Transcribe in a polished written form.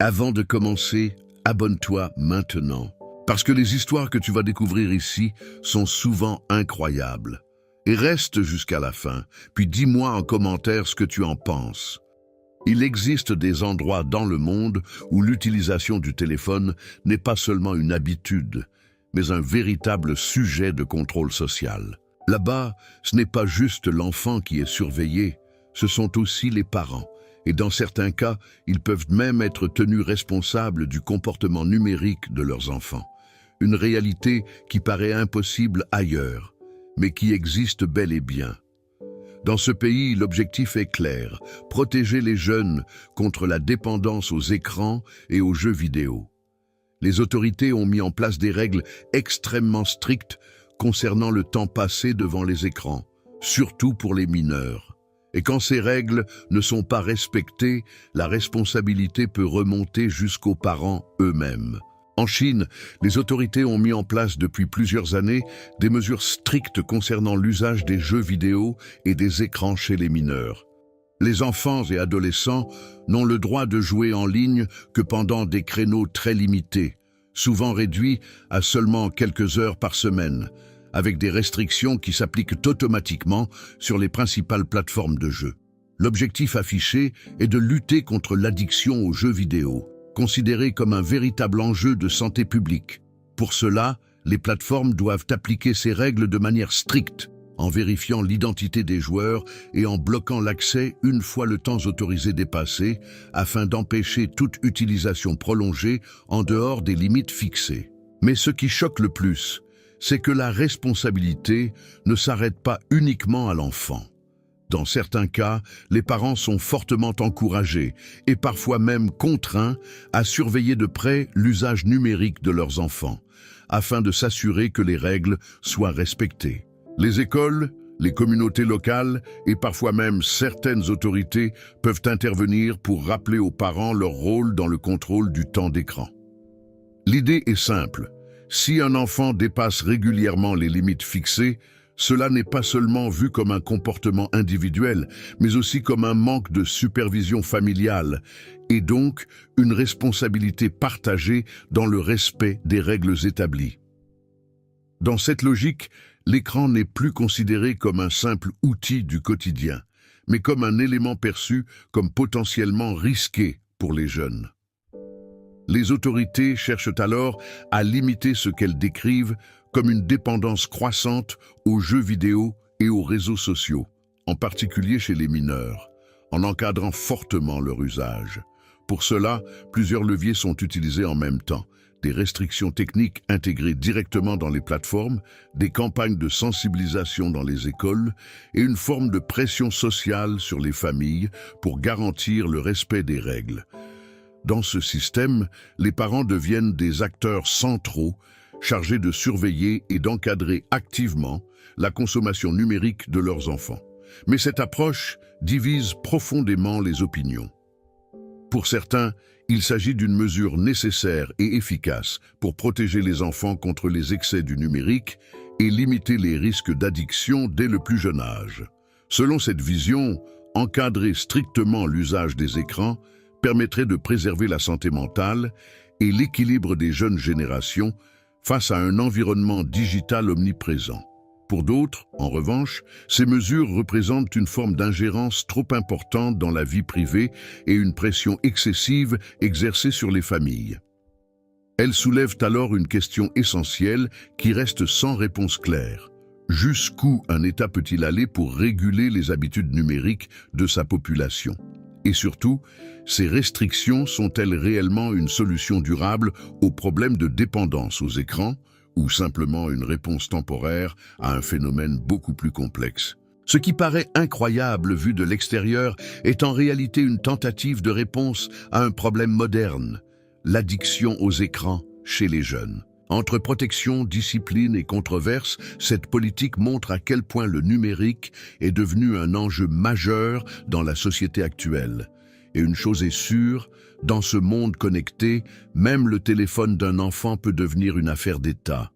Avant de commencer, abonne-toi maintenant, parce que les histoires que tu vas découvrir ici sont souvent incroyables. Et reste jusqu'à la fin, puis dis-moi en commentaire ce que tu en penses. Il existe des endroits dans le monde où l'utilisation du téléphone n'est pas seulement une habitude, mais un véritable sujet de contrôle social. Là-bas, ce n'est pas juste l'enfant qui est surveillé, ce sont aussi les parents. Et dans certains cas, ils peuvent même être tenus responsables du comportement numérique de leurs enfants. Une réalité qui paraît impossible ailleurs, mais qui existe bel et bien. Dans ce pays, l'objectif est clair, protéger les jeunes contre la dépendance aux écrans et aux jeux vidéo. Les autorités ont mis en place des règles extrêmement strictes concernant le temps passé devant les écrans, surtout pour les mineurs. Et quand ces règles ne sont pas respectées, la responsabilité peut remonter jusqu'aux parents eux-mêmes. En Chine, les autorités ont mis en place depuis plusieurs années des mesures strictes concernant l'usage des jeux vidéo et des écrans chez les mineurs. Les enfants et adolescents n'ont le droit de jouer en ligne que pendant des créneaux très limités, souvent réduits à seulement quelques heures par semaine, avec des restrictions qui s'appliquent automatiquement sur les principales plateformes de jeux. L'objectif affiché est de lutter contre l'addiction aux jeux vidéo, considéré comme un véritable enjeu de santé publique. Pour cela, les plateformes doivent appliquer ces règles de manière stricte, en vérifiant l'identité des joueurs et en bloquant l'accès une fois le temps autorisé dépassé, afin d'empêcher toute utilisation prolongée en dehors des limites fixées. Mais ce qui choque le plus, c'est que la responsabilité ne s'arrête pas uniquement à l'enfant. Dans certains cas, les parents sont fortement encouragés et parfois même contraints à surveiller de près l'usage numérique de leurs enfants, afin de s'assurer que les règles soient respectées. Les écoles, les communautés locales et parfois même certaines autorités peuvent intervenir pour rappeler aux parents leur rôle dans le contrôle du temps d'écran. L'idée est simple. Si un enfant dépasse régulièrement les limites fixées, cela n'est pas seulement vu comme un comportement individuel, mais aussi comme un manque de supervision familiale, et donc une responsabilité partagée dans le respect des règles établies. Dans cette logique, l'écran n'est plus considéré comme un simple outil du quotidien, mais comme un élément perçu comme potentiellement risqué pour les jeunes. Les autorités cherchent alors à limiter ce qu'elles décrivent comme une dépendance croissante aux jeux vidéo et aux réseaux sociaux, en particulier chez les mineurs, en encadrant fortement leur usage. Pour cela, plusieurs leviers sont utilisés en même temps. Des restrictions techniques intégrées directement dans les plateformes, des campagnes de sensibilisation dans les écoles et une forme de pression sociale sur les familles pour garantir le respect des règles. Dans ce système, les parents deviennent des acteurs centraux, chargés de surveiller et d'encadrer activement la consommation numérique de leurs enfants. Mais cette approche divise profondément les opinions. Pour certains, il s'agit d'une mesure nécessaire et efficace pour protéger les enfants contre les excès du numérique et limiter les risques d'addiction dès le plus jeune âge. Selon cette vision, encadrer strictement l'usage des écrans permettrait de préserver la santé mentale et l'équilibre des jeunes générations face à un environnement digital omniprésent. Pour d'autres, en revanche, ces mesures représentent une forme d'ingérence trop importante dans la vie privée et une pression excessive exercée sur les familles. Elles soulèvent alors une question essentielle qui reste sans réponse claire. Jusqu'où un État peut-il aller pour réguler les habitudes numériques de sa population ? Et surtout, ces restrictions sont-elles réellement une solution durable au problème de dépendance aux écrans ou simplement une réponse temporaire à un phénomène beaucoup plus complexe? Ce qui paraît incroyable vu de l'extérieur est en réalité une tentative de réponse à un problème moderne, l'addiction aux écrans chez les jeunes. Entre protection, discipline et controverse, cette politique montre à quel point le numérique est devenu un enjeu majeur dans la société actuelle. Et une chose est sûre, dans ce monde connecté, même le téléphone d'un enfant peut devenir une affaire d'État.